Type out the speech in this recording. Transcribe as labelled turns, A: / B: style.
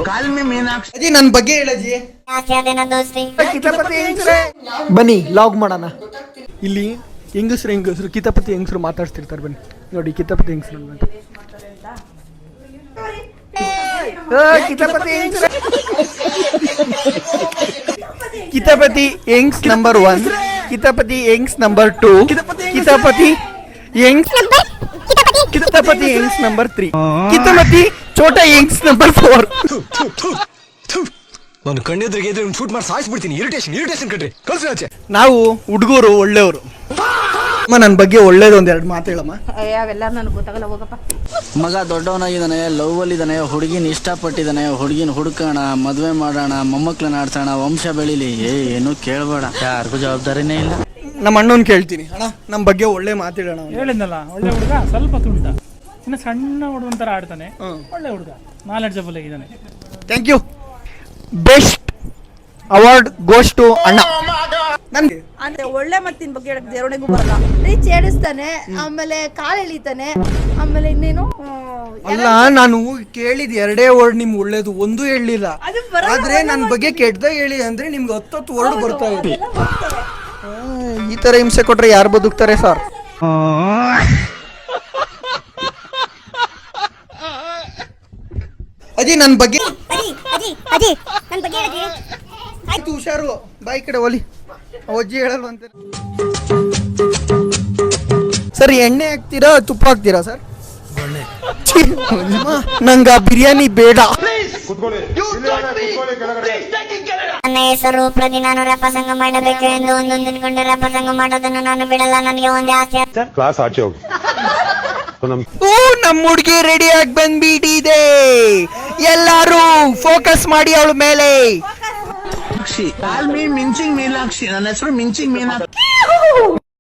A: Call me Meenakshi.
B: ಅಜ್ಜಿ ನನ್ನ ಬಗ್ಗೆ ಹೇಳಜ್ಜಿ. ಬನ್ನಿ ಲಾಗ್ ಮಾಡೋಣ. ಇಲ್ಲಿ ಹೆಂಗಸರು ಕಿತಾಪತಿ ಹೆಂಗಸರು ಮಾತಾಡ್ತಿರ್ತಾರೆ. ಬನ್ನಿ ನೋಡಿ ಕಿತಾಪತಿ ಹೆಂಗಸರು. ಕಿತಾಪತಿ ಯಂಗ್ಸ್ ನಂಬರ್ 1, ಕಿತಾಪತಿ ಯಂಗ್ಸ್ ನಂಬರ್ 2, ಕಿತಾಪತಿ ಯಂಗ್ಸ್ ನಂಬರ್ 3, ಕಿತಾಪತಿ ಚೋಟಾ ಯಂಗ್ಸ್ ನಂಬರ್ 4.
C: ನಾನು ಕಣ್ಣೆದ್ರಿಗೆ ಶೂಟ್ ಮಾಡಿ ಸಾಯಿಸ್ಬಿಡ್ತೀನಿ. ಇರಿಟೇಷನ್ ಕಣ್ರಿ, ಕಳ್ಸಿ. ನಾವು
B: ಹುಡುಗರು ಒಳ್ಳೆಯವರು. ನನ್ನ ಬಗ್ಗೆ ಒಳ್ಳೇದು ಒಂದೆರಡು ಮಾತು ಹೇಳಮ್ಮ.
D: ಅವೆಲ್ಲ ನನಗೆ ಗೊತ್ತಾಗಲ್ಲ, ಹೋಗಪ್ಪ.
E: ಮಗ ದೊಡ್ಡವನಾಗಿದ್ದಾನೆ, ಲವ್ ಅಲ್ಲಿದ್ದಾನೆ, ಹುಡುಗಿನ ಇಷ್ಟಪಟ್ಟಿದ್ದಾನೆ, ಹುಡುಗಿನ ಹುಡುಕೋಣ, ಮದುವೆ ಮಾಡೋಣ, ಮೊಮ್ಮಕ್ಳನ್ನ ಆಡ್ಸೋಣ, ವಂಶ ಬೆಳಿಲಿ. ಏನು ಕೇಳಬೇಡ, ಯಾರಿಗೂ ಜವಾಬ್ದಾರಿನೇ ಇಲ್ಲ.
B: ನಮ್ಮ ಅಣ್ಣನ ಕೇಳ್ತೀನಿ. ಅಣ್ಣ ನಮ್ಮ ಬಗ್ಗೆ ಒಳ್ಳೆ ಮಾತಾಡೋಣ.
F: ಹೇಳಿದ್ನಲ್ಲ, ಒಳ್ಳೆ ಹುಡುಗ, ಸ್ವಲ್ಪ ತುಂಟ, ಇನ್ನು ಸಣ್ಣ ಹುಡುಗನ ಥರ ಆಡ್ತಾನೆ. ಒಳ್ಳೆ ಹುಡುಗ, ನಾಲೆಡ್ಜಬಲ್ ಆಗಿದ್ದಾನೆ.
B: Thank you. Best award goes to ಅಣ್ಣ. ನನ್ಗೆ
D: ಅಂದ್ರೆ ಒಳ್ಳೆ ಮತ್ತಿನ ಬಗ್ಗೆ ಹೇಳಕ್ ದೇವಣಿಗೂ ಬರಲ್ಲ. ರೀಚ್ ಏಡಿಸ್ತಾನೆ, ಆಮೇಲೆ ಕಾಲು ಎಳಿತಾನೆ, ಆಮೇಲೆ ಇನ್ನೇನು.
B: ಅಲ್ಲ, ನಾನು ಕೇಳಿದ್ 2 ವರ್ಡ್ ನಿಮ್ಗೆ ಒಳ್ಳೇದು ಒಂದು ಹೇಳಲಿಲ್ಲ. ಆದ್ರೆ ನನ್ನ ಬಗ್ಗೆ ಕೆಟ್ಟದಾಗ ಹೇಳಿ ಅಂದ್ರೆ ನಿಮ್ಗೆ 10 ವರ್ಡ್ ಬರ್ತಾ ಇದೆ. ಈ ತರ ಹಿಂಸೆ ಕೊಟ್ರೆ ಯಾರು ಬದುಕ್ತಾರೆ ಸರ್? ಅಜ್ಜಿ ನನ್ನ ಬಗ್ಗೆ ಆಯ್ತು, ಹುಷಾರು. ಬಾಯಿ ಕಡೆ ಒಲಿ, ಅಜ್ಜಿ ಹೇಳಲ್ವಂತ. ಸರ್ ಎಣ್ಣೆ ಹಾಕ್ತೀರಾ ತುಪ್ಪ ಹಾಕ್ತೀರಾ ಸರ್? ನಂಗೆ ಆ ಬಿರಿಯಾನಿ ಬೇಡ.
G: ನನ್ನ ಹೆಸರು ಪ್ರತಿ. ನಾನು ಪ್ರಸಂಗ ಮಾಡಬೇಕು ಎಂದು ಒಂದೊಂದಿನಗೊಂಡು ಪ್ರಸಂಗ ಮಾಡೋದನ್ನು ನಾನು ಬಿಡಲ್ಲ. ನನಗೆ ಒಂದೇ ಆಸೆ.
H: ಕ್ಲಾಸ್ ಆಚೆ ಹೋಗಿ.
B: ನಮ್ಮ ಹುಡುಗಿ ರೆಡಿ ಆಗಿ ಬಂದ್ಬಿಟ್ಟಿದೆ. ಎಲ್ಲಾರು ಫೋಕಸ್ ಮಾಡಿ ಅವಳ ಮೇಲೆ.
A: ಕಾಲ್ಮಿ ಮಿಂಚಿಂಗ್ ಮೀನಾಕ್ಷಿ. ನನ್ನ ಹೆಸರು ಮಿಂಚಿಂಗ್ ಮೀನಾಕ್ಷಿ.